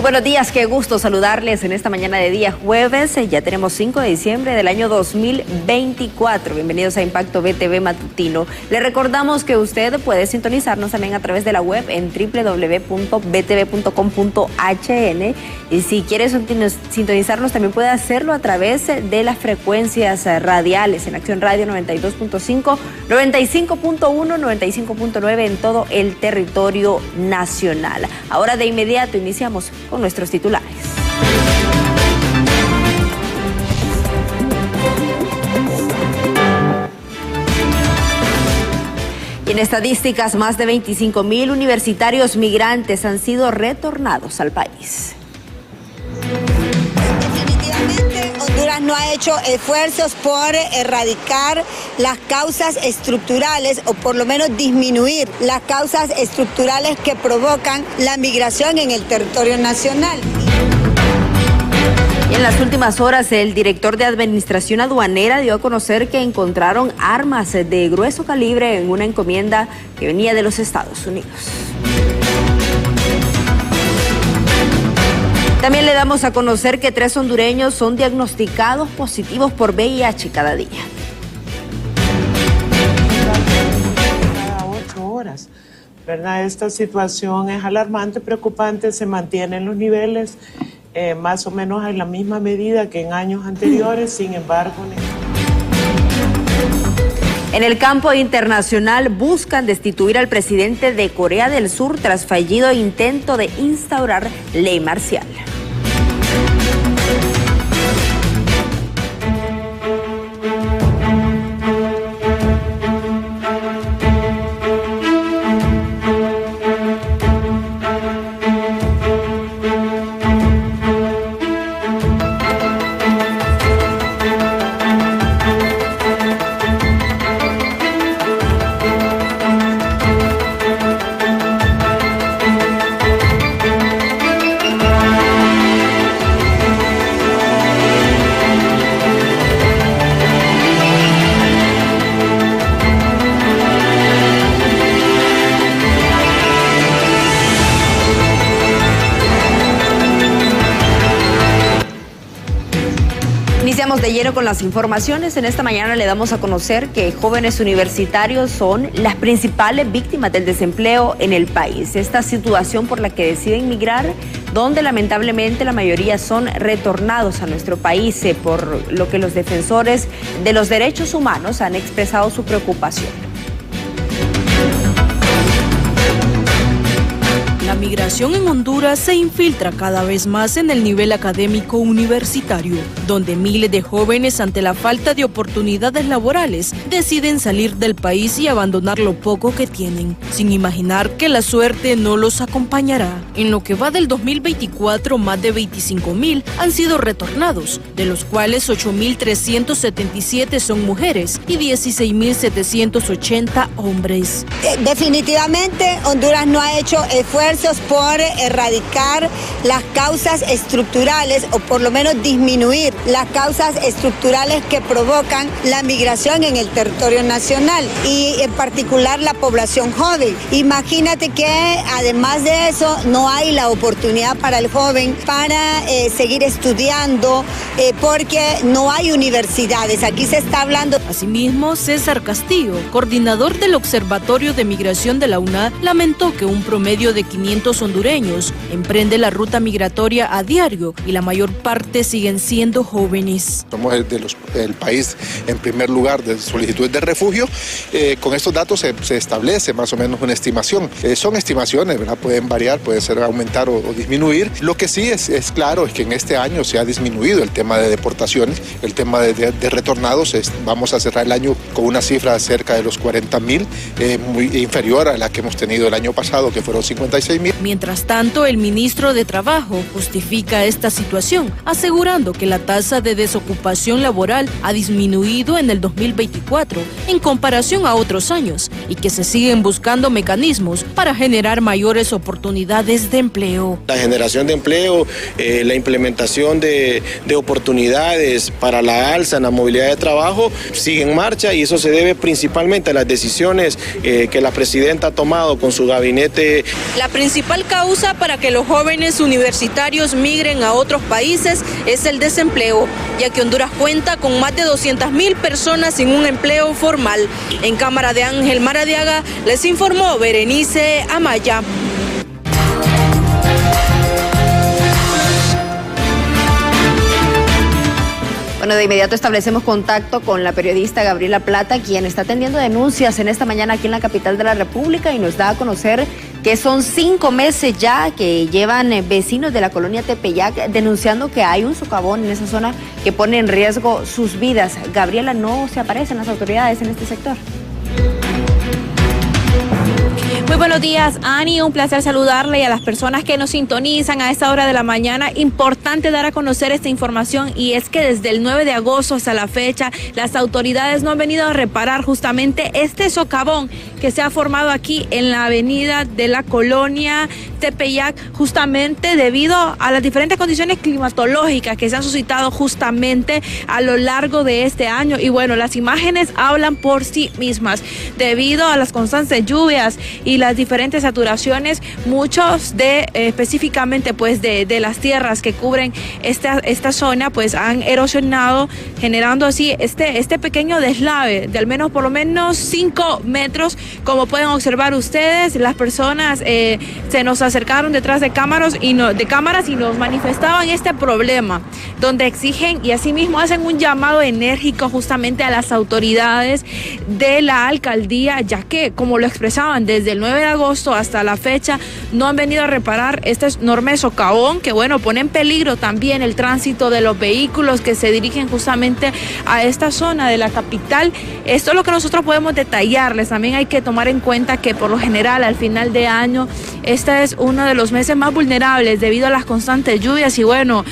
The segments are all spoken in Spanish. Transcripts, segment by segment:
buenos días, qué gusto saludarles en esta mañana de día jueves. Ya tenemos 5 de diciembre del año 2024. Bienvenidos a Impacto BTV Matutino. Le recordamos que usted puede sintonizarnos también a través de la web en www.btv.com.hn y si quiere sintonizarnos también puede hacerlo a través de las frecuencias radiales en Acción Radio 92.5, 95.1, 95.9 en todo el territorio nacional. Ahora de inmediato iniciamos con nuestros titulares. Y en estadísticas, más de 25,000 universitarios migrantes han sido retornados al país. Honduras no ha hecho esfuerzos por erradicar las causas estructurales o por lo menos disminuir las causas estructurales que provocan la migración en el territorio nacional. Y en las últimas horas, el director de Administración Aduanera dio a conocer que encontraron armas de grueso calibre en una encomienda que venía de los Estados Unidos. También le damos a conocer que 3 hondureños son diagnosticados positivos por VIH cada día. Cada 8 horas, ¿verdad? Esta situación es alarmante, preocupante, se mantienen los niveles más o menos en la misma medida que en años anteriores, sin embargo... En el campo internacional buscan destituir al presidente de Corea del Sur tras fallido intento de instaurar ley marcial. Iniciamos de lleno con las informaciones. En esta mañana le damos a conocer que jóvenes universitarios son las principales víctimas del desempleo en el país. Esta situación por la que deciden migrar, donde lamentablemente la mayoría son retornados a nuestro país, por lo que los defensores de los derechos humanos han expresado su preocupación. La migración en Honduras se infiltra cada vez más en el nivel académico universitario, donde miles de jóvenes ante la falta de oportunidades laborales deciden salir del país y abandonar lo poco que tienen, sin imaginar que la suerte no los acompañará. En lo que va del 2024, más de 25,000 han sido retornados, de los cuales 8,377 son mujeres y 16,780 hombres. Definitivamente Honduras no ha hecho esfuerzos por erradicar las causas estructurales o por lo menos disminuir las causas estructurales que provocan la migración en el territorio nacional y en particular la población joven. Imagínate que además de eso no hay la oportunidad para el joven para seguir estudiando porque no hay universidades. Aquí se está hablando. Asimismo, César Castillo, coordinador del Observatorio de Migración de la UNAD, lamentó que un promedio de 500 hondureños emprende la ruta migratoria a diario y la mayor parte siguen siendo jóvenes. Somos el país en primer lugar de solicitudes de refugio. Con estos datos se establece más o menos una estimación. Son estimaciones, ¿verdad? Pueden variar, puede ser aumentar o disminuir. Lo que sí es claro es que en este año se ha disminuido el tema de deportaciones, el tema de retornados. Vamos a cerrar el año con una cifra cerca de los 40,000, muy inferior a la que hemos tenido el año pasado, que fueron 56,000. Mientras tanto, el ministro de Trabajo justifica esta situación, asegurando que la tasa de desocupación laboral ha disminuido en el 2024 en comparación a otros años y que se siguen buscando mecanismos para generar mayores oportunidades de empleo. La generación de empleo, la implementación de oportunidades para la alza en la movilidad de trabajo sigue en marcha y eso se debe principalmente a las decisiones que la presidenta ha tomado con su gabinete. La principal causa para que los jóvenes universitarios migren a otros países es el desempleo, ya que Honduras cuenta con más de 200.000 personas sin un empleo formal. En cámara de Ángel Maradiaga les informó Berenice Amaya. Bueno, de inmediato establecemos contacto con la periodista Gabriela Plata, quien está atendiendo denuncias en esta mañana aquí en la capital de la República y nos da a conocer que son 5 meses ya que llevan vecinos de la colonia Tepeyac denunciando que hay un socavón en esa zona que pone en riesgo sus vidas. Gabriela, ¿no se aparecen las autoridades en este sector? Muy buenos días, Ani, un placer saludarle y a las personas que nos sintonizan a esta hora de la mañana. Importante dar a conocer esta información y es que desde el 9 de agosto hasta la fecha las autoridades no han venido a reparar justamente este socavón que se ha formado aquí en la avenida de la colonia Tepeyac, justamente debido a las diferentes condiciones climatológicas que se han suscitado justamente a lo largo de este año. Y bueno, las imágenes hablan por sí mismas. Debido a las constantes lluvias y las diferentes saturaciones, muchos específicamente pues de las tierras que cubren esta zona pues han erosionado, generando así este pequeño deslave de al menos por lo menos 5 metros. Como pueden observar ustedes, las personas se nos acercaron detrás de cámaras y nos manifestaban este problema, donde exigen y asimismo hacen un llamado enérgico justamente a las autoridades de la alcaldía, ya que, como lo expresaban, desde el 9 de agosto hasta la fecha no han venido a reparar este enorme socavón que, bueno, pone en peligro también el tránsito de los vehículos que se dirigen justamente a esta zona de la capital. Esto es lo que nosotros podemos detallarles. También hay que tomar en cuenta que por lo general al final de año este es uno de los meses más vulnerables debido a las constantes lluvias y bueno,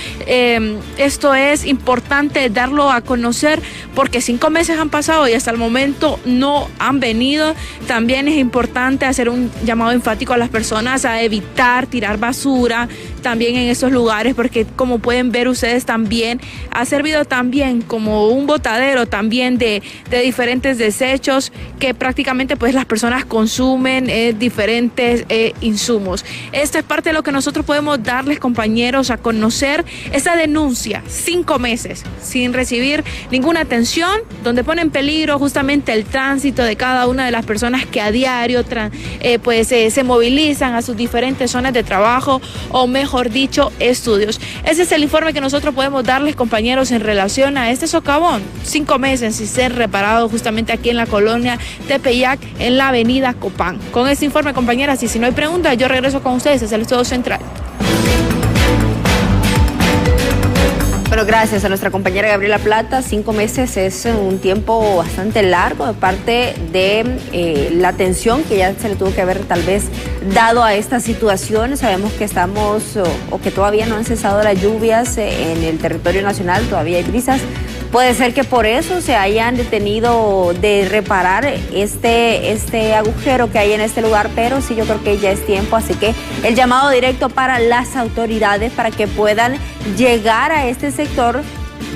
esto es importante darlo a conocer porque 5 meses han pasado y hasta el momento no han venido. También es importante hacer un llamado enfático a las personas a evitar tirar basura también en esos lugares porque como pueden ver ustedes también ha servido también como un botadero también de diferentes desechos que prácticamente pues las personas consumen diferentes insumos. Esto es parte de lo que nosotros podemos darles, compañeros, a conocer esa denuncia, 5 meses sin recibir ninguna atención, donde pone en peligro justamente el tránsito de cada una de las personas que a diario se movilizan a sus diferentes zonas de trabajo o mejor dicho, estudios. Ese es el informe que nosotros podemos darles, compañeros, en relación a este socavón, 5 meses sin ser reparado justamente aquí en la colonia Tepeyac, en la avenida Copán. Con este informe, compañeras, y si no hay preguntas, yo regreso con ustedes desde el estudio central. Bueno, gracias a nuestra compañera Gabriela Plata. 5 meses es un tiempo bastante largo de parte de la atención que ya se le tuvo que haber tal vez dado a esta situación. Sabemos que estamos o que todavía no han cesado las lluvias en el territorio nacional, todavía hay brisas. Puede ser que por eso se hayan detenido de reparar este agujero que hay en este lugar, pero sí, yo creo que ya es tiempo, así que el llamado directo para las autoridades para que puedan llegar a este sector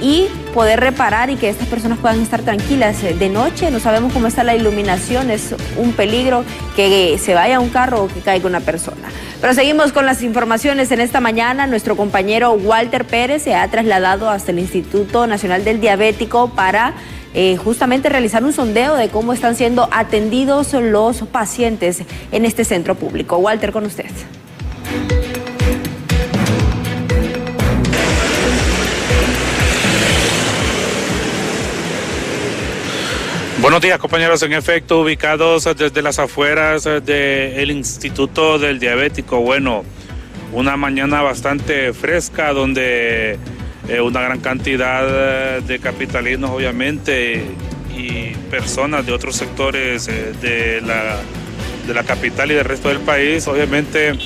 y poder reparar y que estas personas puedan estar tranquilas. De noche no sabemos cómo está la iluminación, es un peligro que se vaya un carro o que caiga una persona. Pero seguimos con las informaciones en esta mañana. Nuestro compañero Walter Pérez se ha trasladado hasta el Instituto Nacional del Diabético para justamente realizar un sondeo de cómo están siendo atendidos los pacientes en este centro público. Walter, con usted. Buenos días, compañeros. En efecto, ubicados desde las afueras del Instituto del Diabético. Bueno, una mañana bastante fresca donde una gran cantidad de capitalinos, obviamente, y personas de otros sectores de la capital y del resto del país, obviamente,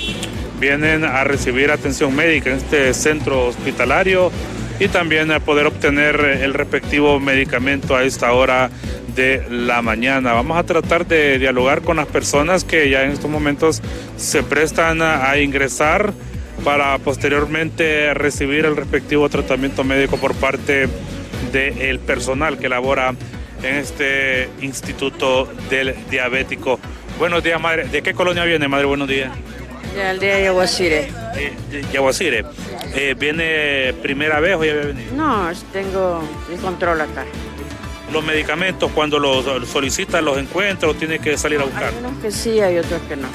vienen a recibir atención médica en este centro hospitalario y también a poder obtener el respectivo medicamento a esta hora de la mañana. Vamos a tratar de dialogar con las personas que ya en estos momentos se prestan a ingresar para posteriormente recibir el respectivo tratamiento médico por parte del personal que labora en este Instituto del Diabético. Buenos días, madre. ¿De qué colonia viene, madre? Buenos días. De aldea Yaguacire. Yaguacire. ¿Viene primera vez o ya había venido? No, tengo el control acá. ¿Los medicamentos cuando los solicita los encuentra o tiene que salir a buscar? Hay unos que sí, hay otros que no.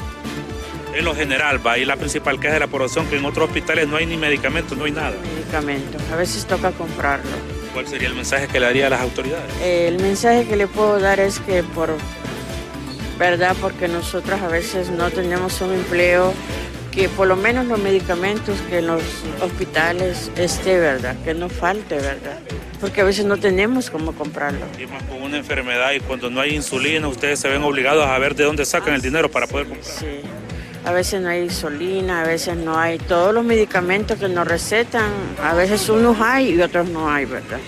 En lo general, va, y la principal queja de la población que en otros hospitales no hay ni medicamentos, no hay nada. Medicamentos, a veces toca comprarlo. ¿Cuál sería el mensaje que le daría a las autoridades? El mensaje que le puedo dar es que por verdad, porque nosotros a veces no tenemos un empleo, que por lo menos los medicamentos que en los hospitales esté, ¿verdad? Que no falte, ¿verdad? Porque a veces no tenemos cómo comprarlo. Y más con una enfermedad y cuando no hay insulina, ustedes se ven obligados a ver de dónde sacan el dinero para poder comprar. Sí. A veces no hay insulina, a veces no hay todos los medicamentos que nos recetan, a veces unos hay y otros no hay, ¿verdad?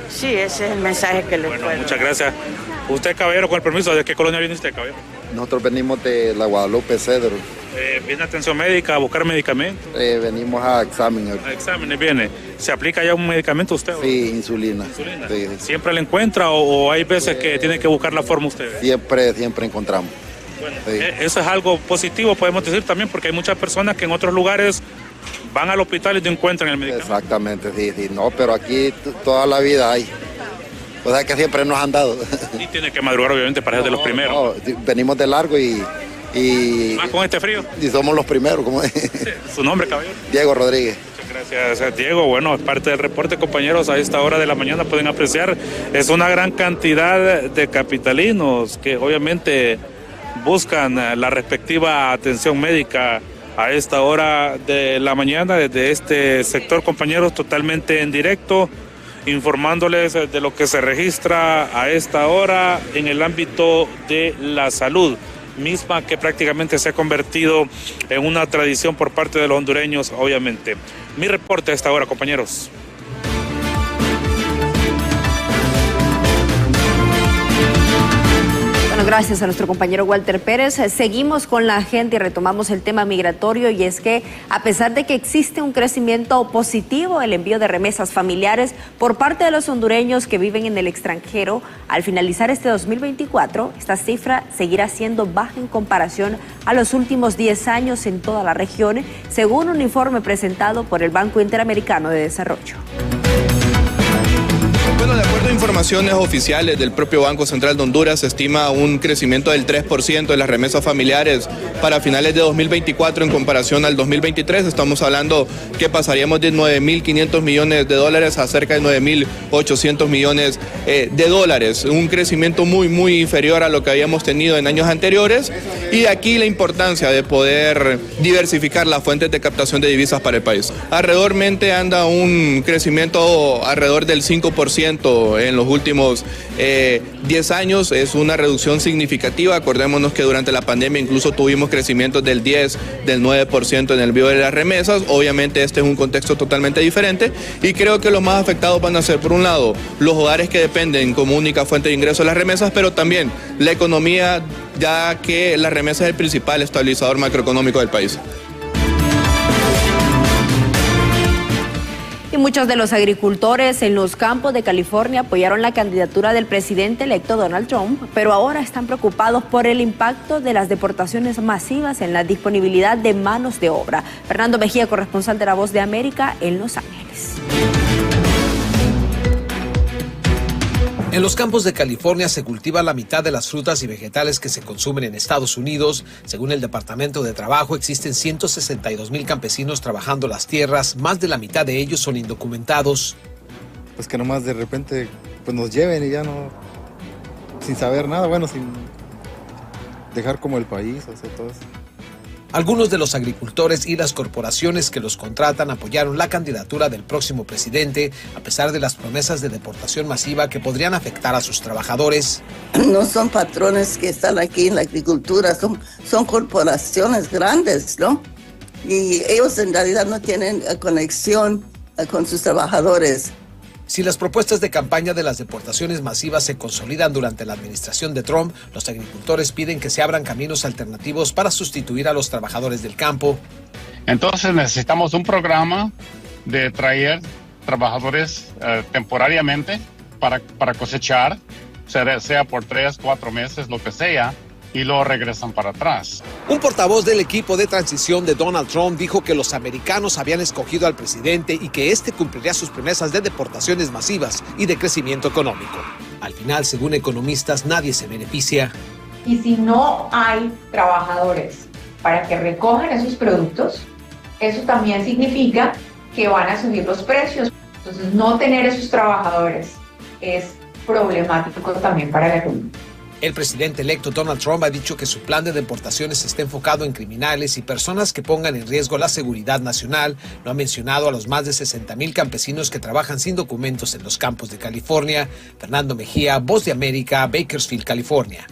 Sí, ese es el mensaje que les puedo dar. Muchas gracias. Usted, caballero, con el permiso, ¿de qué colonia viene usted, caballero? Nosotros venimos de la Guadalupe Cedro. ¿Viene a atención médica a buscar medicamentos? Venimos a exámenes. A exámenes viene. ¿Se aplica ya un medicamento usted? Sí, insulina. ¿Insulina? Sí. ¿Siempre la encuentra o hay veces que tiene que buscar la forma usted? Siempre encontramos. Bueno, sí. Eso es algo positivo, podemos decir también, porque hay muchas personas que en otros lugares van al hospital y no encuentran el medicamento. Exactamente, sí. No, pero aquí toda la vida hay. O sea que siempre nos han dado. Y tiene que madrugar, obviamente, para ser de los primeros. No, venimos de largo y ¿más con este frío? Y somos los primeros. ¿Cómo es? ¿Su nombre, caballero? Diego Rodríguez. Muchas gracias, Diego. Bueno, es parte del reporte, compañeros. A esta hora de la mañana pueden apreciar, es una gran cantidad de capitalinos que obviamente buscan la respectiva atención médica a esta hora de la mañana desde este sector, compañeros, totalmente en directo, informándoles de lo que se registra a esta hora en el ámbito de la salud, misma que prácticamente se ha convertido en una tradición por parte de los hondureños, obviamente. Mi reporte a esta hora, compañeros. Bueno, gracias a nuestro compañero Walter Pérez. Seguimos con la gente y retomamos el tema migratorio, y es que a pesar de que existe un crecimiento positivo el envío de remesas familiares por parte de los hondureños que viven en el extranjero, al finalizar este 2024, esta cifra seguirá siendo baja en comparación a los últimos 10 años en toda la región, según un informe presentado por el Banco Interamericano de Desarrollo. Bueno, de acuerdo a informaciones oficiales del propio Banco Central de Honduras, se estima un crecimiento del 3% de las remesas familiares para finales de 2024 en comparación al 2023. Estamos hablando que pasaríamos de 9.500 millones de dólares a cerca de 9.800 millones de dólares. Un crecimiento muy inferior a lo que habíamos tenido en años anteriores. Y de aquí la importancia de poder diversificar las fuentes de captación de divisas para el país. Alrededormente anda un crecimiento alrededor del 5% en los últimos 10 años. Es una reducción significativa. Acordémonos que durante la pandemia incluso tuvimos crecimientos del 10, del 9% en el envío de las remesas. Obviamente este es un contexto totalmente diferente y creo que los más afectados van a ser, por un lado, los hogares que dependen como única fuente de ingreso de las remesas, pero también la economía, ya que la remesa es el principal estabilizador macroeconómico del país. Y muchos de los agricultores en los campos de California apoyaron la candidatura del presidente electo Donald Trump, pero ahora están preocupados por el impacto de las deportaciones masivas en la disponibilidad de manos de obra. Fernando Mejía, corresponsal de La Voz de América en Los Ángeles. En los campos de California se cultiva la mitad de las frutas y vegetales que se consumen en Estados Unidos. Según el Departamento de Trabajo, existen 162,000 campesinos trabajando las tierras. Más de la mitad de ellos son indocumentados. Pues que nomás de repente pues nos lleven y ya no, sin saber nada, bueno, sin dejar como el país, o sea, todo eso. Algunos de los agricultores y las corporaciones que los contratan apoyaron la candidatura del próximo presidente, a pesar de las promesas de deportación masiva que podrían afectar a sus trabajadores. No son patrones que están aquí en la agricultura, son corporaciones grandes, ¿no? Y ellos en realidad no tienen conexión con sus trabajadores. Si las propuestas de campaña de las deportaciones masivas se consolidan durante la administración de Trump, los agricultores piden que se abran caminos alternativos para sustituir a los trabajadores del campo. Entonces necesitamos un programa de traer trabajadores temporariamente para cosechar, sea por 3, 4 meses, lo que sea, y luego regresan para atrás. Un portavoz del equipo de transición de Donald Trump dijo que los americanos habían escogido al presidente y que este cumpliría sus promesas de deportaciones masivas y de crecimiento económico. Al final, según economistas, nadie se beneficia. Y si no hay trabajadores para que recojan esos productos, eso también significa que van a subir los precios. Entonces, no tener esos trabajadores es problemático también para la economía. El presidente electo Donald Trump ha dicho que su plan de deportaciones está enfocado en criminales y personas que pongan en riesgo la seguridad nacional. No ha mencionado a los más de 60,000 campesinos que trabajan sin documentos en los campos de California. Fernando Mejía, Voz de América, Bakersfield, California.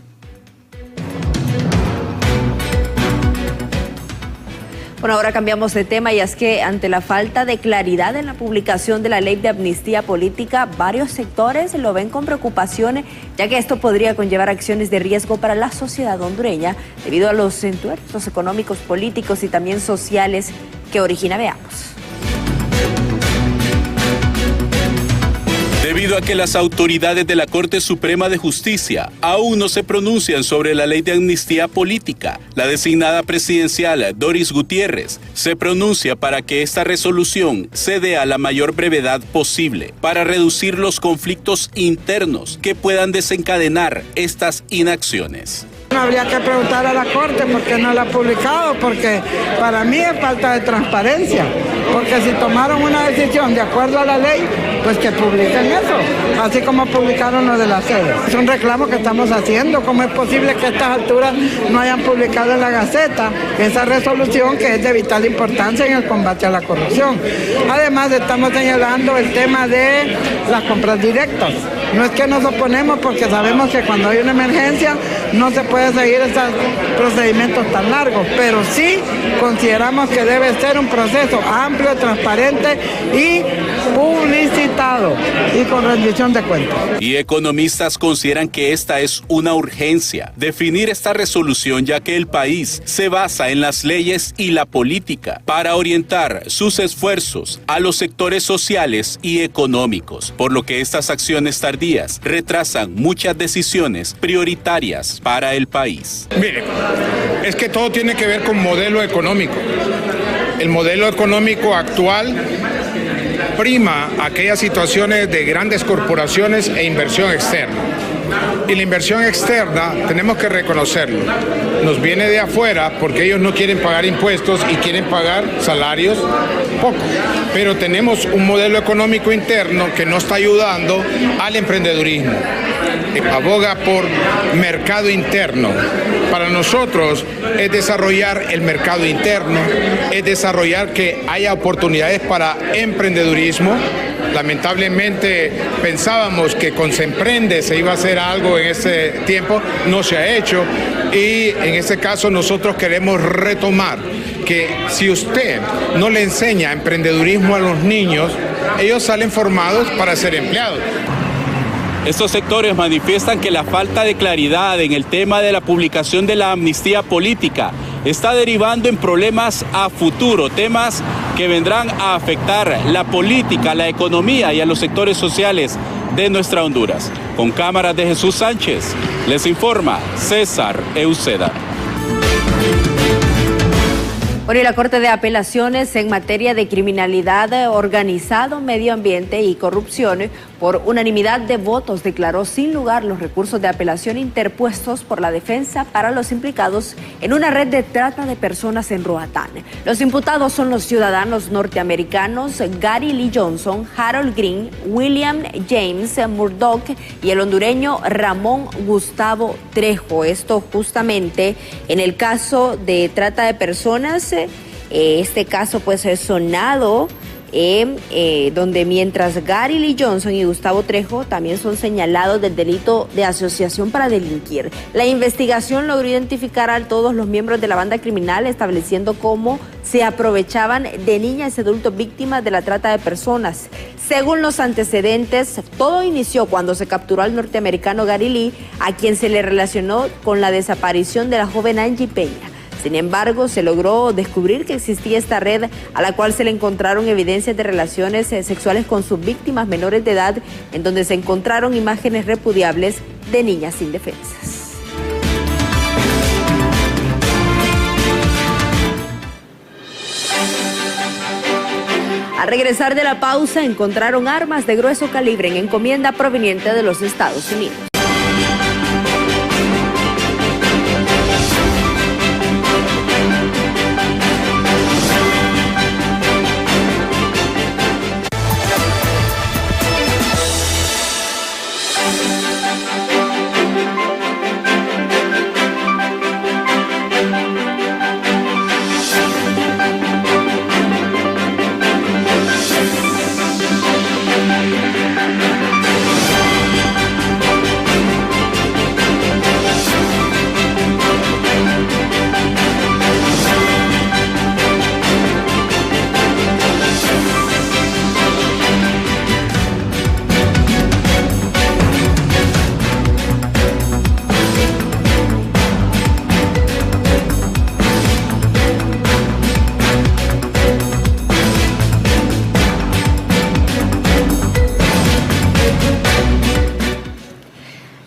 Bueno, ahora cambiamos de tema y es que ante la falta de claridad en la publicación de la ley de amnistía política, varios sectores lo ven con preocupación, ya que esto podría conllevar acciones de riesgo para la sociedad hondureña debido a los entuertos económicos, políticos y también sociales que origina. Veamos. Debido a que las autoridades de la Corte Suprema de Justicia aún no se pronuncian sobre la ley de amnistía política, la designada presidencial Doris Gutiérrez se pronuncia para que esta resolución se dé a la mayor brevedad posible para reducir los conflictos internos que puedan desencadenar estas inacciones. Habría que preguntar a la Corte por qué no la ha publicado, porque para mí es falta de transparencia, porque si tomaron una decisión de acuerdo a la ley, pues que publiquen eso, así como publicaron lo de la sede. Es un reclamo que estamos haciendo. ¿Cómo es posible que a estas alturas no hayan publicado en la Gaceta esa resolución que es de vital importancia en el combate a la corrupción? Además, estamos señalando el tema de las compras directas. No es que nos oponemos, porque sabemos que cuando hay una emergencia no se puede seguir esos procedimientos tan largos, pero sí consideramos que debe ser un proceso amplio, transparente y publicitado y con rendición de cuentas. Y economistas consideran que esta es una urgencia, definir esta resolución, ya que el país se basa en las leyes y la política para orientar sus esfuerzos a los sectores sociales y económicos, por lo que estas acciones tardías retrasan muchas decisiones prioritarias para el país. Mire, es que todo tiene que ver con modelo económico. El modelo económico actual prima aquellas situaciones de grandes corporaciones e inversión externa. Y la inversión externa, tenemos que reconocerlo, nos viene de afuera porque ellos no quieren pagar impuestos y quieren pagar salarios poco. Pero tenemos un modelo económico interno que no está ayudando al emprendedurismo. Aboga por mercado interno. Para nosotros es desarrollar el mercado interno, es desarrollar que haya oportunidades para emprendedurismo. Lamentablemente pensábamos que con Se Emprende se iba a hacer algo en ese tiempo, no se ha hecho, y en este caso nosotros queremos retomar que si usted no le enseña emprendedurismo a los niños, ellos salen formados para ser empleados. Estos sectores manifiestan que la falta de claridad en el tema de la publicación de la amnistía política está derivando en problemas a futuro, temas que vendrán a afectar la política, la economía y a los sectores sociales de nuestra Honduras. Con cámaras de Jesús Sánchez, les informa César Euseda. Bueno, y la Corte de Apelaciones en materia de criminalidad organizado, medio ambiente y corrupción, por unanimidad de votos, declaró sin lugar los recursos de apelación interpuestos por la defensa para los implicados en una red de trata de personas en Roatán. Los imputados son los ciudadanos norteamericanos Gary Lee Johnson, Harold Green, William James Murdoch y el hondureño Ramón Gustavo Trejo. Esto justamente en el caso de trata de personas. Este caso pues es sonado, donde mientras Gary Lee Johnson y Gustavo Trejo también son señalados del delito de asociación para delinquir. La investigación logró identificar a todos los miembros de la banda criminal, estableciendo cómo se aprovechaban de niñas y adultos víctimas de la trata de personas. Según los antecedentes, todo inició cuando se capturó al norteamericano Gary Lee, a quien se le relacionó con la desaparición de la joven Angie Peña. Sin embargo, se logró descubrir que existía esta red a la cual se le encontraron evidencias de relaciones sexuales con sus víctimas menores de edad, en donde se encontraron imágenes repudiables de niñas indefensas. Al regresar de la pausa, encontraron armas de grueso calibre en encomienda proveniente de los Estados Unidos.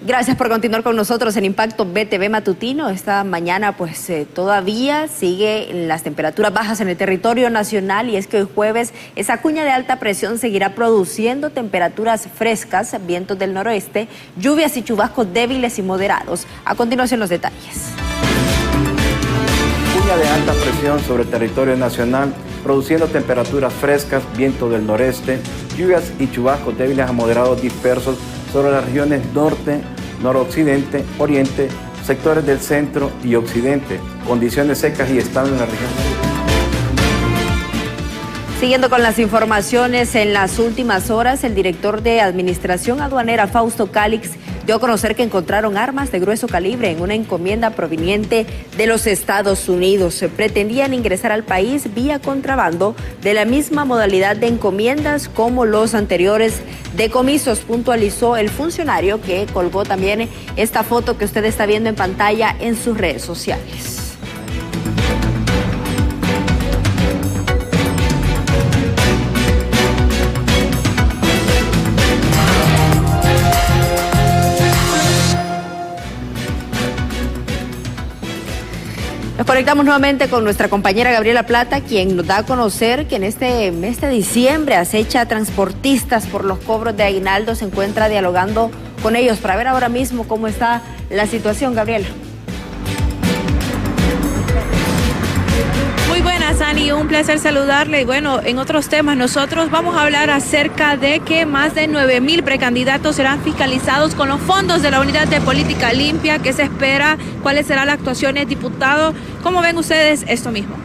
Gracias por continuar con nosotros en Impacto BTV Matutino. Esta mañana pues todavía siguen las temperaturas bajas en el territorio nacional y es que hoy jueves esa cuña de alta presión seguirá produciendo temperaturas frescas, vientos del noroeste, lluvias y chubascos débiles y moderados. A continuación los detalles. Cuña de alta presión sobre el territorio nacional, produciendo temperaturas frescas, viento del noreste, lluvias y chubascos débiles a moderados dispersos sobre las regiones norte, noroccidente, oriente, sectores del centro y occidente, condiciones secas y estables en la región. Siguiendo con las informaciones, en las últimas horas, el director de Administración Aduanera, Fausto Calix, dio a conocer que encontraron armas de grueso calibre en una encomienda proveniente de los Estados Unidos. Pretendían ingresar al país vía contrabando de la misma modalidad de encomiendas como los anteriores decomisos, puntualizó el funcionario, que colgó también esta foto que usted está viendo en pantalla en sus redes sociales. Nos conectamos nuevamente con nuestra compañera Gabriela Plata, quien nos da a conocer que en este mes de diciembre acecha a transportistas por los cobros de aguinaldo. Se encuentra dialogando con ellos para ver ahora mismo cómo está la situación, Gabriela. Muy buenas, Ani, un placer saludarle. Y bueno, en otros temas nosotros vamos a hablar acerca de que más de 9,000 precandidatos serán fiscalizados con los fondos de la Unidad de Política Limpia. ¿Qué se espera? ¿Cuáles serán las actuaciones, diputado? ¿Cómo ven ustedes esto mismo?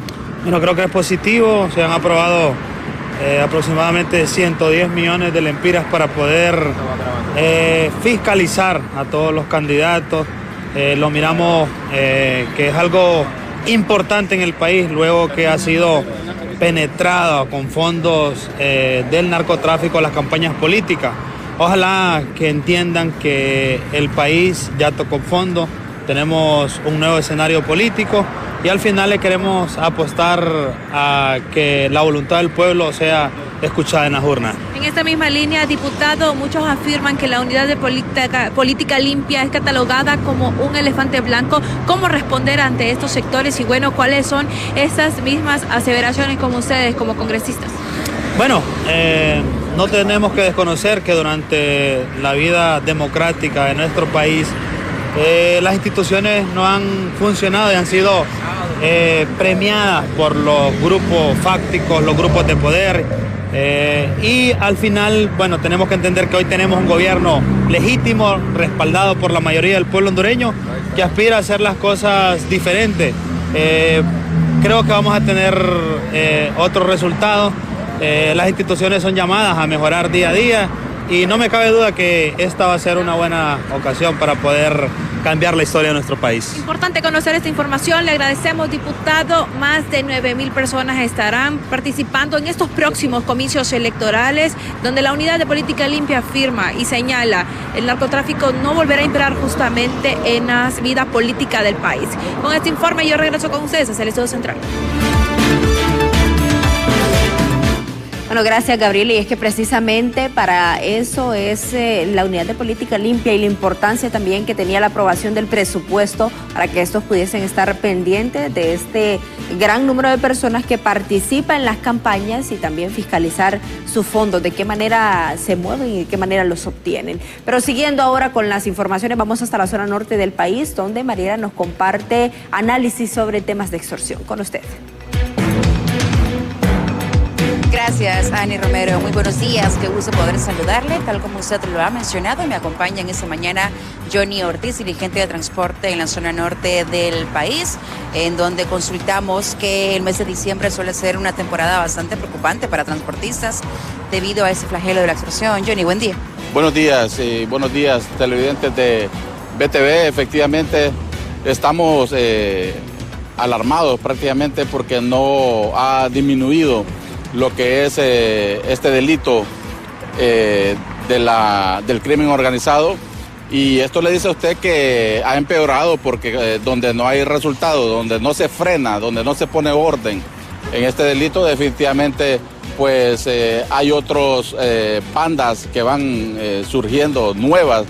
Bueno, creo que es positivo. Se han aprobado aproximadamente 110 millones de lempiras para poder fiscalizar a todos los candidatos. Lo miramos que es algo importante en el país, luego que ha sido penetrada con fondos del narcotráfico a las campañas políticas. Ojalá que entiendan que el país ya tocó fondo, tenemos un nuevo escenario político y al final le queremos apostar a que la voluntad del pueblo sea escuchada en las urnas. En esta misma línea, diputado, muchos afirman que la Unidad de Política Limpia es catalogada como un elefante blanco. ¿Cómo responder ante estos sectores? Y bueno, ¿cuáles son esas mismas aseveraciones como ustedes, como congresistas? Bueno, no tenemos que desconocer que durante la vida democrática de nuestro país las instituciones no han funcionado y han sido premiadas por los grupos fácticos, los grupos de poder. Y al final, bueno, tenemos que entender que hoy tenemos un gobierno legítimo, respaldado por la mayoría del pueblo hondureño, que aspira a hacer las cosas diferentes. Creo que vamos a tener otros resultados. Las instituciones son llamadas a mejorar día a día y no me cabe duda que esta va a ser una buena ocasión para poder cambiar la historia de nuestro país. Importante conocer esta información. Le agradecemos, diputado. Más de 9,000 personas estarán participando en estos próximos comicios electorales, donde la Unidad de Política Limpia afirma y señala el narcotráfico no volverá a imperar justamente en la vida política del país. Con este informe yo regreso con ustedes hacia el Estudio Central. Bueno, gracias, Gabriela. Y es que precisamente para eso es la Unidad de Política Limpia y la importancia también que tenía la aprobación del presupuesto para que estos pudiesen estar pendientes de este gran número de personas que participan en las campañas y también fiscalizar sus fondos, de qué manera se mueven y de qué manera los obtienen. Pero siguiendo ahora con las informaciones, vamos hasta la zona norte del país, donde Mariela nos comparte análisis sobre temas de extorsión. Con usted. Gracias, Ani Romero. Muy buenos días. Qué gusto poder saludarle. Tal como usted lo ha mencionado, me acompaña en esta mañana Johnny Ortiz, dirigente de transporte en la zona norte del país, en donde consultamos que el mes de diciembre suele ser una temporada bastante preocupante para transportistas debido a ese flagelo de la extorsión. Johnny, buen día. Buenos días, televidentes de BTV. Efectivamente, estamos alarmados prácticamente porque no ha disminuido lo que es este delito del crimen organizado, y esto le dice a usted que ha empeorado porque donde no hay resultado, donde no se frena, donde no se pone orden en este delito, definitivamente pues hay otros bandas que van surgiendo nuevas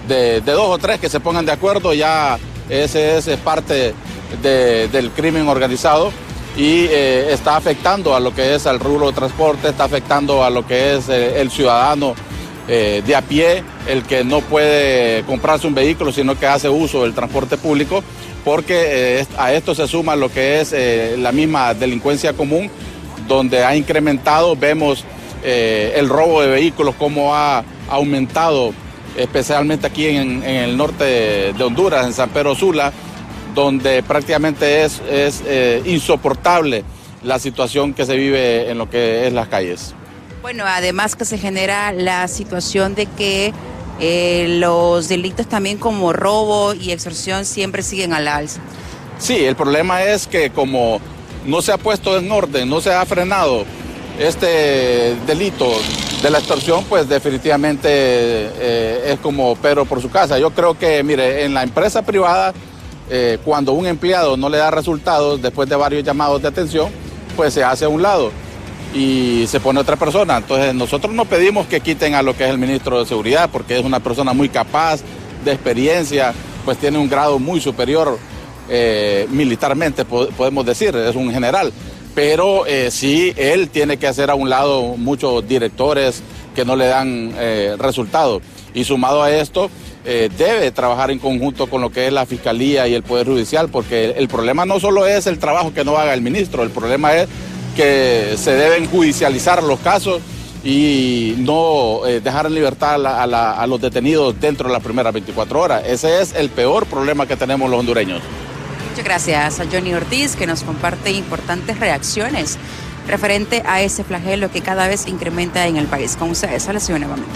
de 2 o 3 que se pongan de acuerdo. Ya ese es parte del crimen organizado. Y está afectando a lo que es al rubro de transporte, está afectando a lo que es el ciudadano de a pie, el que no puede comprarse un vehículo, sino que hace uso del transporte público, porque a esto se suma lo que es la misma delincuencia común, donde ha incrementado. Vemos el robo de vehículos, cómo ha aumentado, especialmente aquí en el norte de Honduras, en San Pedro Sula, donde prácticamente es insoportable la situación que se vive en lo que es las calles. Bueno, además que se genera la situación de que los delitos también como robo y extorsión siempre siguen al alza. Sí, el problema es que como no se ha puesto en orden, no se ha frenado este delito de la extorsión, pues definitivamente es como Pedro por su casa. Yo creo que, mire, en la empresa privada, cuando un empleado no le da resultados después de varios llamados de atención, pues se hace a un lado y se pone otra persona. Entonces nosotros no pedimos que quiten a lo que es el ministro de Seguridad, porque es una persona muy capaz, de experiencia, pues tiene un grado muy superior militarmente, podemos decir, es un general. Pero sí, él tiene que hacer a un lado muchos directores que no le dan resultados. Y sumado a esto, debe trabajar en conjunto con lo que es la Fiscalía y el Poder Judicial, porque el problema no solo es el trabajo que no haga el ministro, el problema es que se deben judicializar los casos y no dejar en libertad a los detenidos dentro de las primeras 24 horas. Ese es el peor problema que tenemos los hondureños. Muchas gracias a Johnny Ortiz, que nos comparte importantes reacciones referente a ese flagelo que cada vez incrementa en el país. Con ustedes, a la ciudad nuevamente.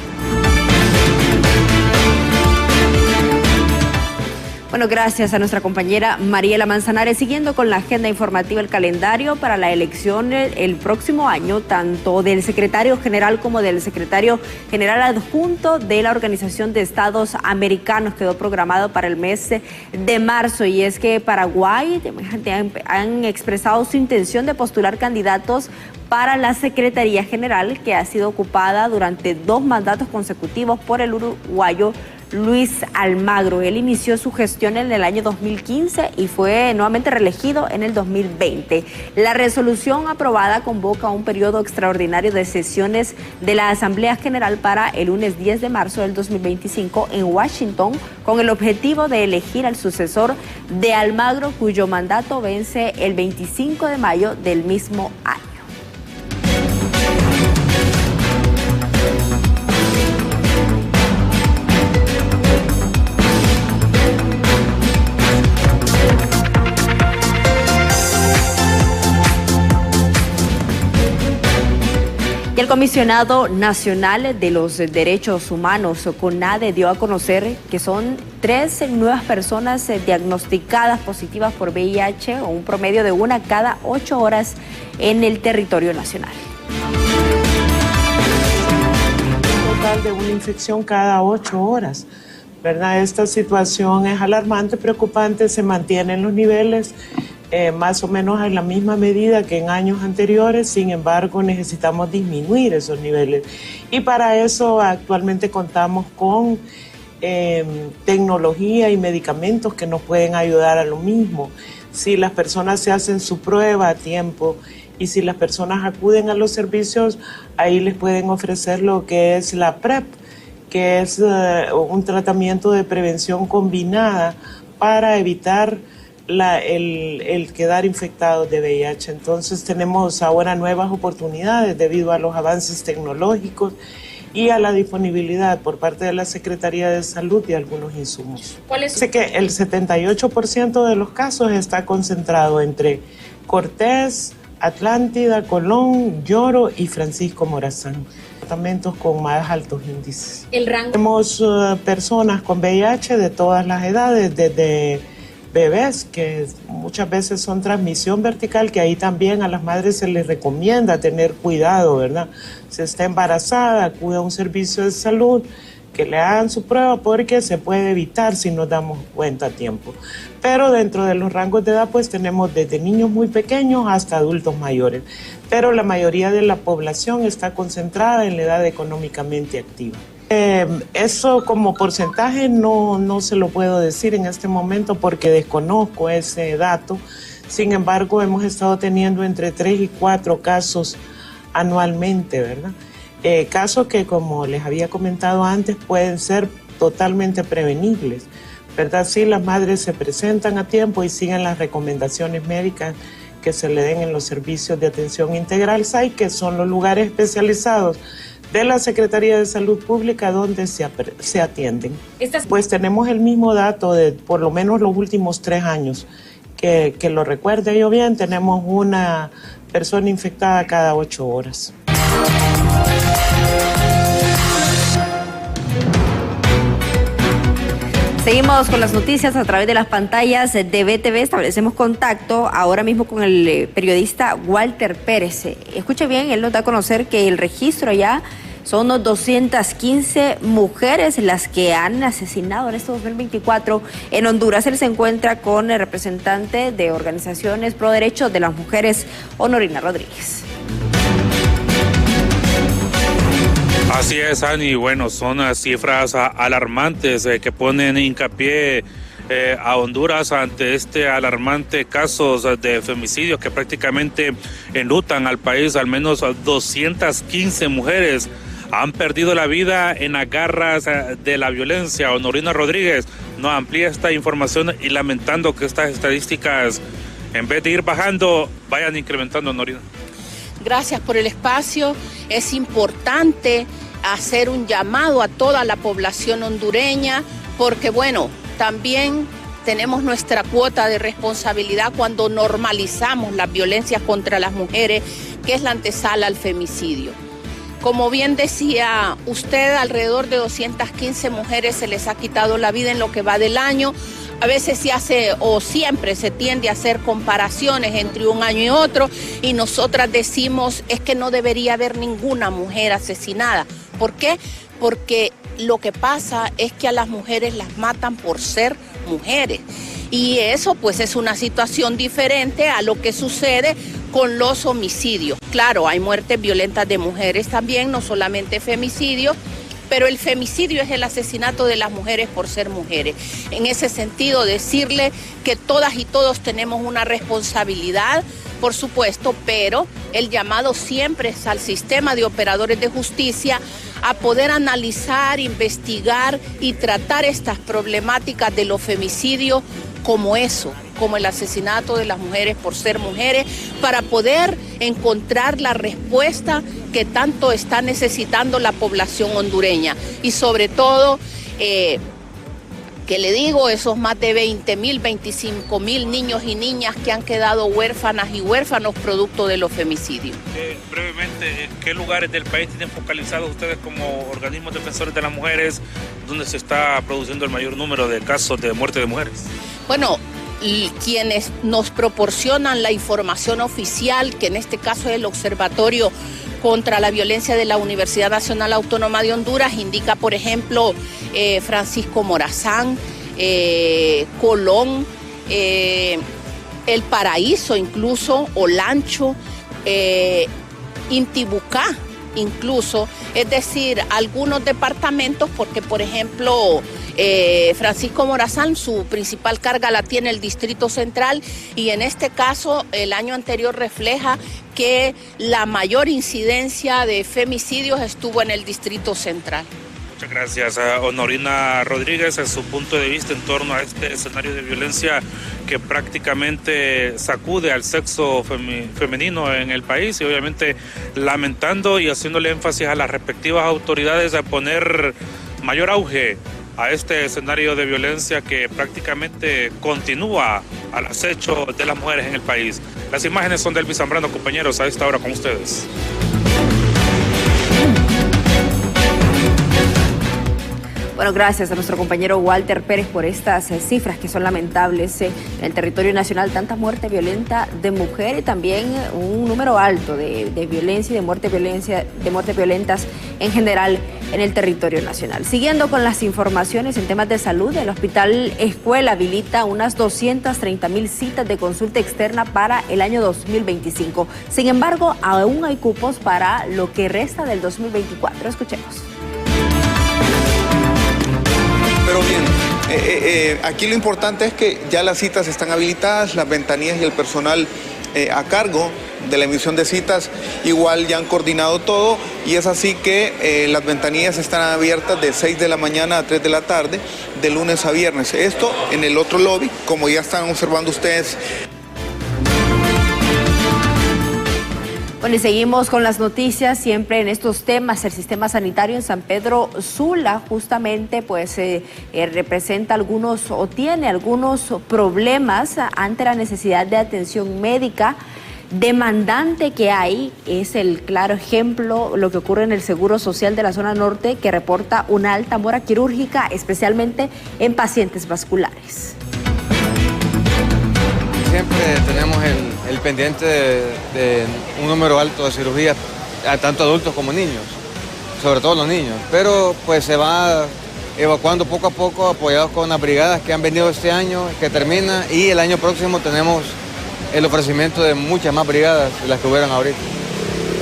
Bueno, gracias a nuestra compañera Mariela Manzanares. Siguiendo con la agenda informativa, el calendario para la elección el próximo año, tanto del secretario general como del secretario general adjunto de la Organización de Estados Americanos, quedó programado para el mes de marzo. Y es que Paraguay han expresado su intención de postular candidatos para la Secretaría General, que ha sido ocupada durante 2 mandatos consecutivos por el uruguayo Luis Almagro. Él inició su gestión en el año 2015 y fue nuevamente reelegido en el 2020. La resolución aprobada convoca un periodo extraordinario de sesiones de la Asamblea General para el lunes 10 de marzo del 2025 en Washington, con el objetivo de elegir al sucesor de Almagro, cuyo mandato vence el 25 de mayo del mismo año. El Comisionado Nacional de los Derechos Humanos, CONADE, dio a conocer que son 3 nuevas personas diagnosticadas positivas por VIH, o un promedio de 1 cada 8 horas en el territorio nacional. Un total de una infección cada 8 horas, ¿verdad? Esta situación es alarmante, preocupante, se mantienen los niveles más o menos en la misma medida que en años anteriores. Sin embargo, necesitamos disminuir esos niveles. Y para eso actualmente contamos con tecnología y medicamentos que nos pueden ayudar a lo mismo. Si las personas se hacen su prueba a tiempo y si las personas acuden a los servicios, ahí les pueden ofrecer lo que es la PrEP, que es un tratamiento de prevención combinada para evitar el quedar infectados de VIH. Entonces tenemos ahora nuevas oportunidades debido a los avances tecnológicos y a la disponibilidad por parte de la Secretaría de Salud de algunos insumos. Sé que el 78% de los casos está concentrado entre Cortés, Atlántida, Colón, Lloro y Francisco Morazán, departamentos con más altos índices. Tenemos personas con VIH de todas las edades, desde bebés, que muchas veces son transmisión vertical, que ahí también a las madres se les recomienda tener cuidado, ¿verdad? Si está embarazada, acude a un servicio de salud, que le hagan su prueba porque se puede evitar si nos damos cuenta a tiempo. Pero dentro de los rangos de edad pues tenemos desde niños muy pequeños hasta adultos mayores, pero la mayoría de la población está concentrada en la edad económicamente activa. Eso como porcentaje no se lo puedo decir en este momento porque desconozco ese dato. Sin embargo, hemos estado teniendo entre 3 y 4 casos anualmente, ¿verdad? Casos que, como les había comentado antes, pueden ser totalmente prevenibles, ¿verdad? Si las madres se presentan a tiempo y siguen las recomendaciones médicas que se le den en los servicios de atención integral SAI, que son los lugares especializados de la Secretaría de Salud Pública donde se atienden. Pues tenemos el mismo dato de por lo menos los últimos 3 años, que lo recuerde yo bien, tenemos una persona infectada cada 8 horas. Seguimos con las noticias a través de las pantallas de BTV. Establecemos contacto ahora mismo con el periodista Walter Pérez. Escuche bien, él nos da a conocer que el registro ya son 215 mujeres las que han asesinado en este 2024 en Honduras. Él se encuentra con el representante de organizaciones pro derechos de las mujeres, Honorina Rodríguez. Así es, Ani. Bueno, son cifras alarmantes que ponen hincapié a Honduras ante este alarmante casos de femicidios que prácticamente enlutan al país. Al menos 215 mujeres han perdido la vida en las garras de la violencia. Honorina Rodríguez nos amplía esta información y lamentando que estas estadísticas, en vez de ir bajando, vayan incrementando, Honorina. Gracias por el espacio. Es importante hacer un llamado a toda la población hondureña porque, bueno, también tenemos nuestra cuota de responsabilidad cuando normalizamos las violencias contra las mujeres, que es la antesala al femicidio. Como bien decía usted, alrededor de 215 mujeres se les ha quitado la vida en lo que va del año. A veces se hace o siempre se tiende a hacer comparaciones entre un año y otro y nosotras decimos es que no debería haber ninguna mujer asesinada. ¿Por qué? Porque lo que pasa es que a las mujeres las matan por ser mujeres y eso pues es una situación diferente a lo que sucede con los homicidios. Claro, hay muertes violentas de mujeres también, no solamente femicidio, pero el femicidio es el asesinato de las mujeres por ser mujeres. En ese sentido, decirle que todas y todos tenemos una responsabilidad, por supuesto, pero el llamado siempre es al sistema de operadores de justicia a poder analizar, investigar y tratar estas problemáticas de los femicidios como eso, como el asesinato de las mujeres por ser mujeres, para poder encontrar la respuesta que tanto está necesitando la población hondureña. Y sobre todo, que le digo, esos más de 20.000, 25.000 niños y niñas que han quedado huérfanas y huérfanos producto de los femicidios. Brevemente, ¿en qué lugares del país tienen focalizados ustedes como organismos defensores de las mujeres donde se está produciendo el mayor número de casos de muerte de mujeres? Bueno, quienes nos proporcionan la información oficial, que en este caso es el Observatorio contra la Violencia de la Universidad Nacional Autónoma de Honduras, indica, por ejemplo, Francisco Morazán, Colón, El Paraíso incluso, Olancho, Intibucá incluso, es decir, algunos departamentos, porque por ejemplo Francisco Morazán, su principal carga la tiene el Distrito Central, y en este caso el año anterior refleja que la mayor incidencia de femicidios estuvo en el Distrito Central. Muchas gracias, Honorina Rodríguez, en su punto de vista en torno a este escenario de violencia que prácticamente sacude al sexo femenino en el país, y obviamente lamentando y haciéndole énfasis a las respectivas autoridades de poner mayor auge a este escenario de violencia que prácticamente continúa al acecho de las mujeres en el país. Las imágenes son de Elvis Zambrano, compañeros, a esta hora con ustedes. Bueno, gracias a nuestro compañero Walter Pérez por estas cifras que son lamentables en el territorio nacional. Tanta muerte violenta de mujer y también un número alto de violencia y de muertes violentas en general en el territorio nacional. Siguiendo con las informaciones en temas de salud, el Hospital Escuela habilita unas 230,000 citas de consulta externa para el año 2025. Sin embargo, aún hay cupos para lo que resta del 2024. Escuchemos. Pero bien, aquí lo importante es que ya las citas están habilitadas, las ventanillas y el personal a cargo de la emisión de citas igual ya han coordinado todo, y es así que las ventanillas están abiertas de 6 de la mañana a 3 de la tarde, de lunes a viernes. Esto en el otro lobby, como ya están observando ustedes. Bueno, y seguimos con las noticias, siempre en estos temas. El sistema sanitario en San Pedro Sula justamente pues representa algunos o tiene algunos problemas ante la necesidad de atención médica demandante que hay. Es el claro ejemplo lo que ocurre en el Seguro Social de la zona norte, que reporta una alta mora quirúrgica, especialmente en pacientes vasculares. Siempre tenemos el pendiente de un número alto de cirugías, tanto adultos como niños, sobre todo los niños, pero pues se va evacuando poco a poco, apoyados con las brigadas que han venido este año, que termina, y el año próximo tenemos el ofrecimiento de muchas más brigadas de las que hubieran ahorita.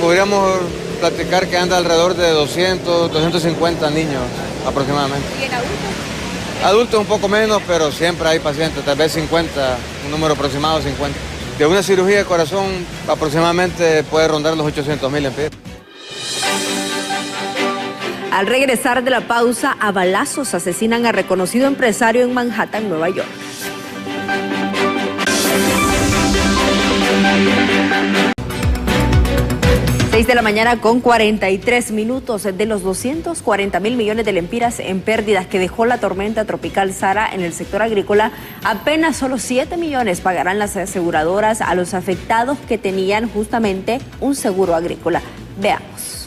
Podríamos platicar que anda alrededor de 200, 250 niños aproximadamente. ¿Y en adultos? Adultos un poco menos, pero siempre hay pacientes, tal vez 50, un número aproximado de 50. De una cirugía de corazón aproximadamente puede rondar los 800,000 lempiras. Al regresar de la pausa, a balazos asesinan a reconocido empresario en Manhattan, Nueva York. De la mañana con 43 minutos. De los 240,000 millones de lempiras en pérdidas que dejó la tormenta tropical Sara en el sector agrícola, apenas solo 7 millones pagarán las aseguradoras a los afectados que tenían justamente un seguro agrícola. Veamos.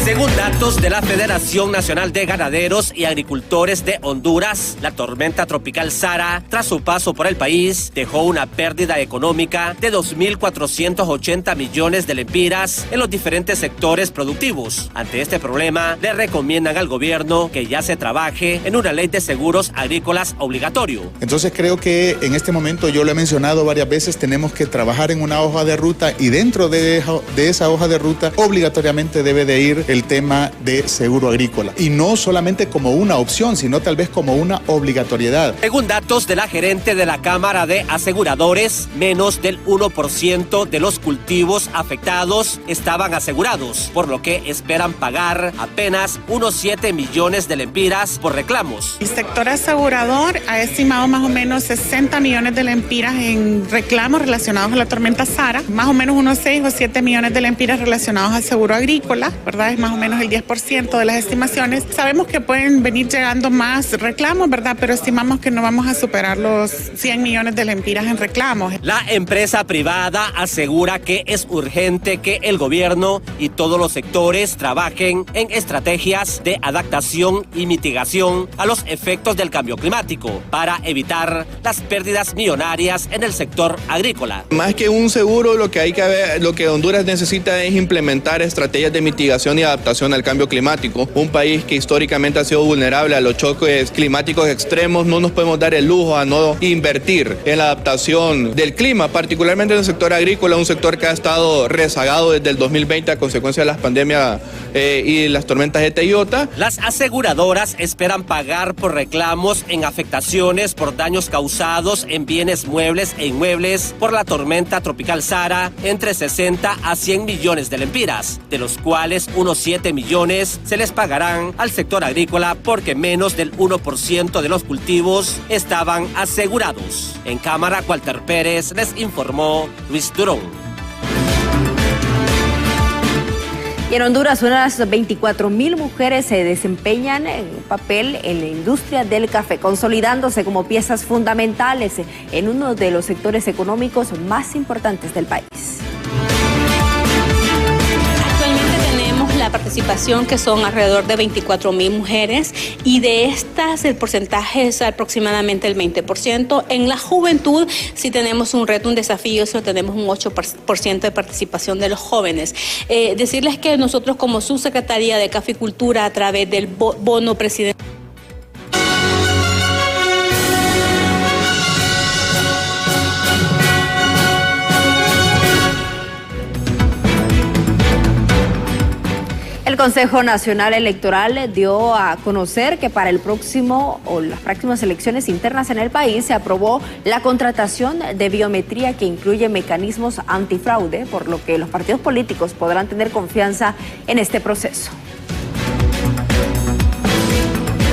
Según datos de la Federación Nacional de Ganaderos y Agricultores de Honduras, la tormenta tropical Sara, tras su paso por el país, dejó una pérdida económica de 2.480 millones de lempiras en los diferentes sectores productivos. Ante este problema, le recomiendan al gobierno que ya se trabaje en una ley de seguros agrícolas obligatorio. Entonces creo que en este momento, yo lo he mencionado varias veces, tenemos que trabajar en una hoja de ruta, y dentro de esa hoja de ruta obligatoriamente debe de ir el tema de seguro agrícola, y no solamente como una opción, sino tal vez como una obligatoriedad. Según datos de la gerente de la Cámara de Aseguradores, menos del 1% de los cultivos afectados estaban asegurados, por lo que esperan pagar apenas unos 7 millones de lempiras por reclamos. El sector asegurador ha estimado más o menos 60 millones de lempiras en reclamos relacionados a la tormenta Sara, más o menos unos 6 o 7 millones de lempiras relacionados al seguro agrícola, ¿verdad? Es más o menos el 10% de las estimaciones. Sabemos que pueden venir llegando más reclamos, ¿verdad? Pero estimamos que no vamos a superar los 100 millones de lempiras en reclamos. La empresa privada asegura que es urgente que el gobierno y todos los sectores trabajen en estrategias de adaptación y mitigación a los efectos del cambio climático para evitar las pérdidas millonarias en el sector agrícola. Más que un seguro, lo que Honduras necesita es implementar estrategias de mitigación y adaptación adaptación al cambio climático. Un país que históricamente ha sido vulnerable a los choques climáticos extremos, no nos podemos dar el lujo a no invertir en la adaptación del clima, particularmente en el sector agrícola, un sector que ha estado rezagado desde el 2020 a consecuencia de las pandemias y las tormentas de Iota. Las aseguradoras esperan pagar por reclamos en afectaciones por daños causados en bienes muebles e inmuebles por la tormenta tropical Sara entre 60 a 100 millones de lempiras, de los cuales unos 7 millones se les pagarán al sector agrícola porque menos del 1% de los cultivos estaban asegurados. En cámara, Walter Pérez les informó Luis Durón. Y en Honduras, unas 24,000 mujeres se desempeñan en papel en la industria del café, consolidándose como piezas fundamentales en uno de los sectores económicos más importantes del país. La participación, que son alrededor de 24,000 mujeres, y de estas el porcentaje es aproximadamente el 20%. En la juventud sí tenemos un reto, un desafío, solo tenemos un 8% de participación de los jóvenes. Decirles que nosotros como subsecretaría de Caficultura, a través del bono presidencial, el Consejo Nacional Electoral dio a conocer que para el próximo o las próximas elecciones internas en el país se aprobó la contratación de biometría que incluye mecanismos antifraude, por lo que los partidos políticos podrán tener confianza en este proceso.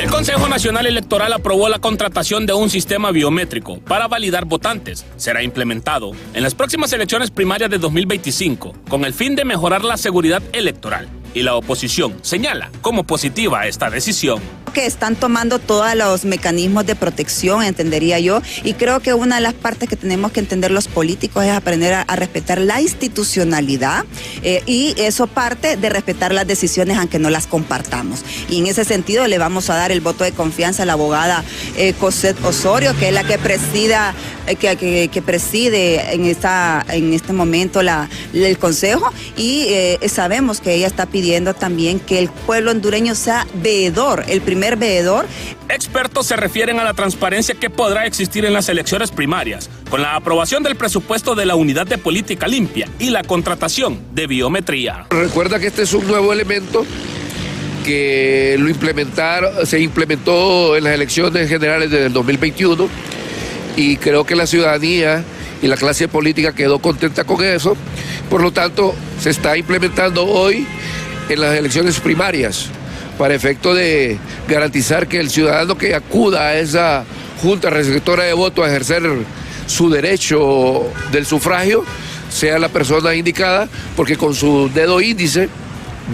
El Consejo Nacional Electoral aprobó la contratación de un sistema biométrico para validar votantes. Será implementado en las próximas elecciones primarias de 2025 con el fin de mejorar la seguridad electoral. Y la oposición señala como positiva esta decisión. Que están tomando todos los mecanismos de protección, entendería yo, y creo que una de las partes que tenemos que entender los políticos es aprender a respetar la institucionalidad y eso parte de respetar las decisiones aunque no las compartamos. Y en ese sentido le vamos a dar el voto de confianza a la abogada Cosette Osorio, que es la que presida, que preside en este momento el Consejo, y sabemos que ella está pidiendo también que el pueblo hondureño sea veedor, el primer veedor. Expertos se refieren a la transparencia que podrá existir en las elecciones primarias, con la aprobación del presupuesto de la Unidad de Política Limpia y la contratación de biometría. Recuerda que este es un nuevo elemento que se implementó en las elecciones generales del 2021 y creo que la ciudadanía y la clase política quedó contenta con eso. Por lo tanto, se está implementando hoy en las elecciones primarias para efecto de garantizar que el ciudadano que acuda a esa junta receptora de voto a ejercer su derecho del sufragio sea la persona indicada, porque con su dedo índice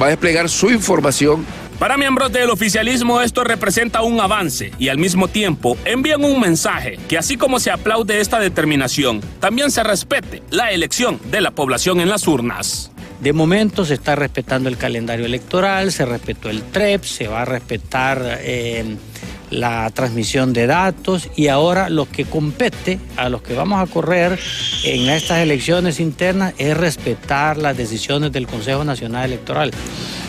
va a desplegar su información. Para miembros del oficialismo esto representa un avance y al mismo tiempo envían un mensaje que así como se aplaude esta determinación, también se respete la elección de la población en las urnas. De momento se está respetando el calendario electoral, se respetó el TREP, se va a respetar la transmisión de datos y ahora lo que compete a los que vamos a correr en estas elecciones internas es respetar las decisiones del Consejo Nacional Electoral.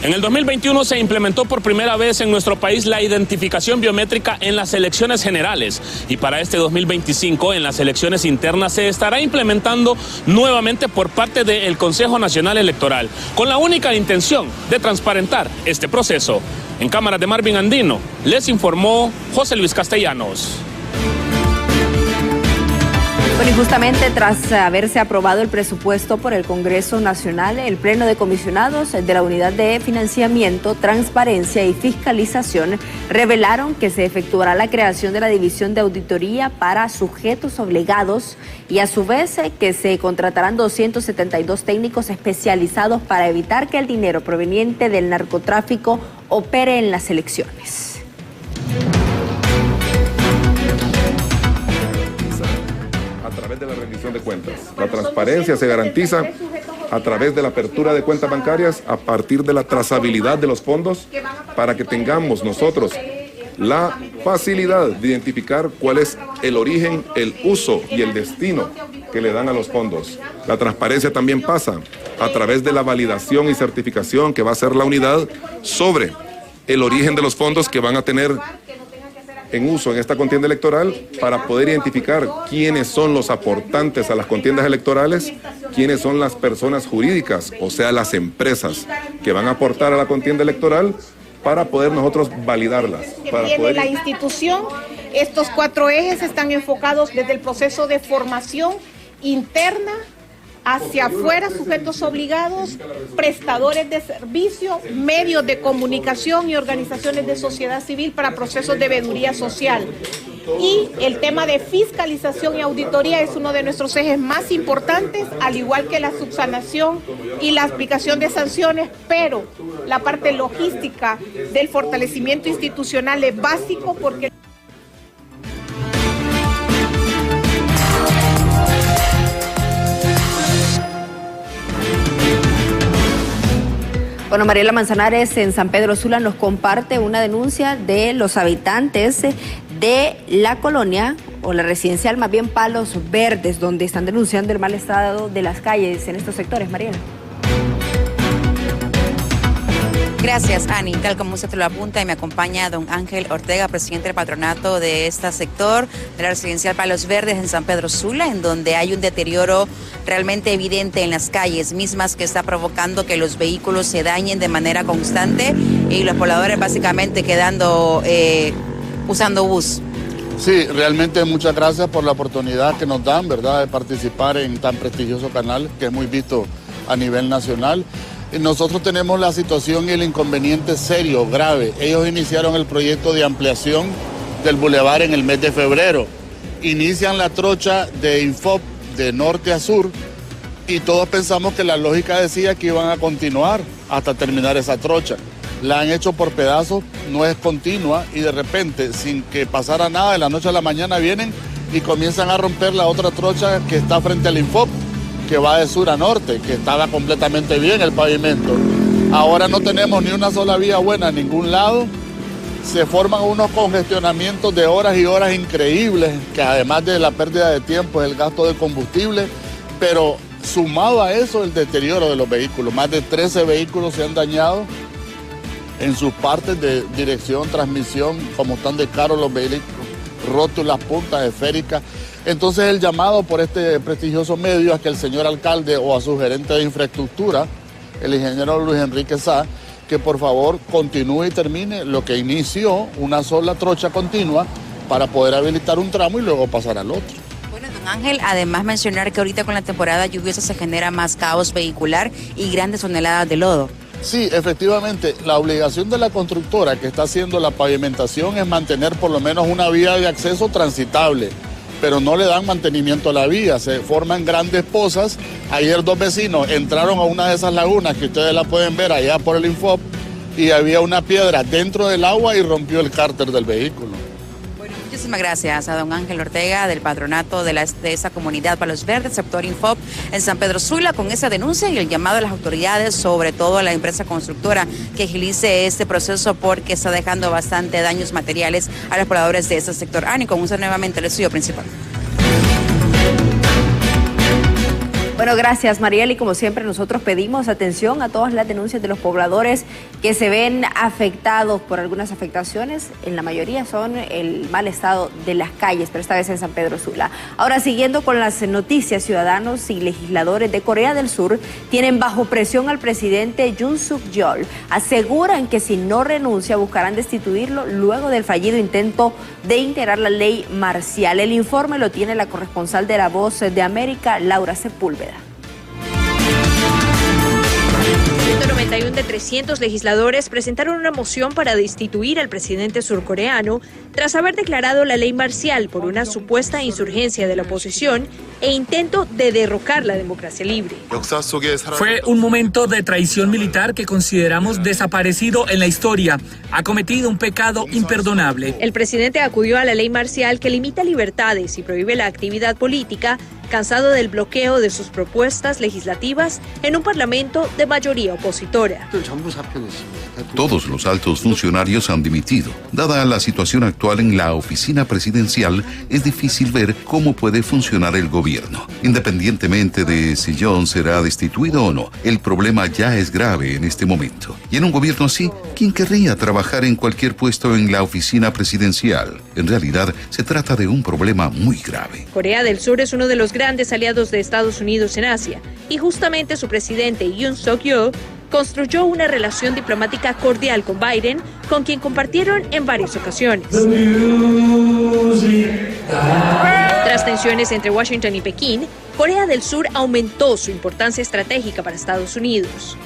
En el 2021 se implementó por primera vez en nuestro país la identificación biométrica en las elecciones generales y para este 2025 en las elecciones internas se estará implementando nuevamente por parte del Consejo Nacional Electoral con la única intención de transparentar este proceso. En cámara de Marvin Andino, les informó José Luis Castellanos. Bueno, y justamente tras haberse aprobado el presupuesto por el Congreso Nacional, el Pleno de Comisionados de la Unidad de Financiamiento, Transparencia y Fiscalización revelaron que se efectuará la creación de la División de Auditoría para Sujetos Obligados y a su vez que se contratarán 272 técnicos especializados para evitar que el dinero proveniente del narcotráfico opere en las elecciones. A través de la rendición de cuentas. La transparencia se garantiza a través de la apertura de cuentas bancarias, a partir de la trazabilidad de los fondos, para que tengamos nosotros la facilidad de identificar cuál es el origen, el uso y el destino que le dan a los fondos. La transparencia también pasa a través de la validación y certificación que va a hacer la unidad sobre el origen de los fondos que van a tener en uso en esta contienda electoral, para poder identificar quiénes son los aportantes a las contiendas electorales, quiénes son las personas jurídicas, o sea, las empresas que van a aportar a la contienda electoral, para poder nosotros validarlas. Tiene la institución. Estos 4 ejes están enfocados desde el proceso de formación interna hacia afuera, sujetos obligados, prestadores de servicio, medios de comunicación y organizaciones de sociedad civil para procesos de veeduría social. Y el tema de fiscalización y auditoría es uno de nuestros ejes más importantes, al igual que la subsanación y la aplicación de sanciones, pero la parte logística del fortalecimiento institucional es básico porque... Bueno, Mariela Manzanares en San Pedro Sula nos comparte una denuncia de los habitantes de la colonia o la residencial, más bien Palos Verdes, donde están denunciando el mal estado de las calles en estos sectores. Mariela. Gracias, Ani. Tal como usted lo apunta, y me acompaña don Ángel Ortega, presidente del patronato de este sector, de la residencial Palos Verdes en San Pedro Sula, en donde hay un deterioro realmente evidente en las calles mismas que está provocando que los vehículos se dañen de manera constante y los pobladores básicamente quedando usando bus. Sí, realmente muchas gracias por la oportunidad que nos dan, ¿verdad?, de participar en tan prestigioso canal que es muy visto a nivel nacional. Nosotros tenemos la situación y el inconveniente serio, grave. Ellos iniciaron el proyecto de ampliación del bulevar en el mes de febrero. Inician la trocha de Infop de norte a sur y todos pensamos que la lógica decía que iban a continuar hasta terminar esa trocha. La han hecho por pedazos, no es continua y de repente, sin que pasara nada, de la noche a la mañana vienen y comienzan a romper la otra trocha que está frente al Infop, que va de sur a norte, que estaba completamente bien el pavimento. Ahora no tenemos ni una sola vía buena en ningún lado. Se forman unos congestionamientos de horas y horas increíbles, que además de la pérdida de tiempo es el gasto de combustible, pero sumado a eso el deterioro de los vehículos. Más de 13 vehículos se han dañado en sus partes de dirección, transmisión, como están de caros los vehículos, rótulas, puntas esféricas. Entonces el llamado por este prestigioso medio es que el señor alcalde o a su gerente de infraestructura, el ingeniero Luis Enrique Sá, que por favor continúe y termine lo que inició, una sola trocha continua para poder habilitar un tramo y luego pasar al otro. Bueno, don Ángel, además mencionar que ahorita con la temporada lluviosa se genera más caos vehicular y grandes toneladas de lodo. Sí, efectivamente, la obligación de la constructora que está haciendo la pavimentación es mantener por lo menos una vía de acceso transitable, pero no le dan mantenimiento a la vía, se forman grandes pozas. Ayer 2 vecinos entraron a una de esas lagunas que ustedes la pueden ver allá por el Infop y había una piedra dentro del agua y rompió el cárter del vehículo. Muchísimas gracias a don Ángel Ortega del patronato de esa comunidad Palos Verdes, sector Infop en San Pedro Sula, con esa denuncia y el llamado a las autoridades, sobre todo a la empresa constructora, que agilice este proceso porque está dejando bastante daños materiales a los pobladores de ese sector. Ani, con usted nuevamente el estudio principal. Bueno, gracias, Mariela, y como siempre nosotros pedimos atención a todas las denuncias de los pobladores que se ven afectados por algunas afectaciones. En la mayoría son el mal estado de las calles, pero esta vez en San Pedro Sula. Ahora, siguiendo con las noticias, ciudadanos y legisladores de Corea del Sur tienen bajo presión al presidente Yoon Suk Yeol. Aseguran que si no renuncia buscarán destituirlo luego del fallido intento de integrar la ley marcial. El informe lo tiene la corresponsal de La Voz de América, Laura Sepúlveda. 191 de 300 legisladores presentaron una moción para destituir al presidente surcoreano tras haber declarado la ley marcial por una supuesta insurgencia de la oposición e intento de derrocar la democracia libre. Fue un momento de traición militar que consideramos desaparecido en la historia. Ha cometido un pecado imperdonable. El presidente acudió a la ley marcial que limita libertades y prohíbe la actividad política cansado del bloqueo de sus propuestas legislativas en un parlamento de mayoría opositora. Todos los altos funcionarios han dimitido. Dada la situación actual en la oficina presidencial, es difícil ver cómo puede funcionar el gobierno. Independientemente de si John será destituido o no, el problema ya es grave en este momento. Y en un gobierno así, ¿quién querría trabajar en cualquier puesto en la oficina presidencial? En realidad, se trata de un problema muy grave. Corea del Sur es uno de los grandes aliados de Estados Unidos en Asia, y justamente su presidente Yoon Suk-yeol construyó una relación diplomática cordial con Biden, con quien compartieron en varias ocasiones. Tras tensiones entre Washington y Pekín, Corea del Sur aumentó su importancia estratégica para Estados Unidos.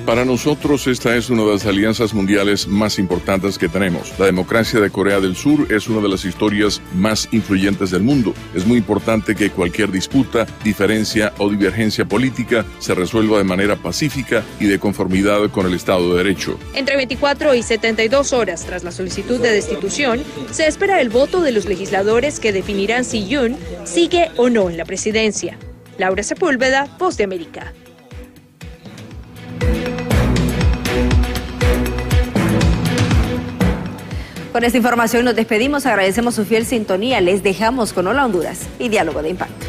Para nosotros esta es una de las alianzas mundiales más importantes que tenemos. La democracia de Corea del Sur es una de las historias más influyentes del mundo. Es muy importante que cualquier disputa, diferencia o divergencia política se resuelva de manera pacífica y de conformidad con el Estado de Derecho. Entre 24 y 72 horas tras la solicitud de destitución, se espera el voto de los legisladores que definirán si Yoon sigue o no en la presidencia. Laura Sepúlveda, Voz de América. Con esta información nos despedimos, agradecemos su fiel sintonía, les dejamos con Hola Honduras y Diálogo de Impacto.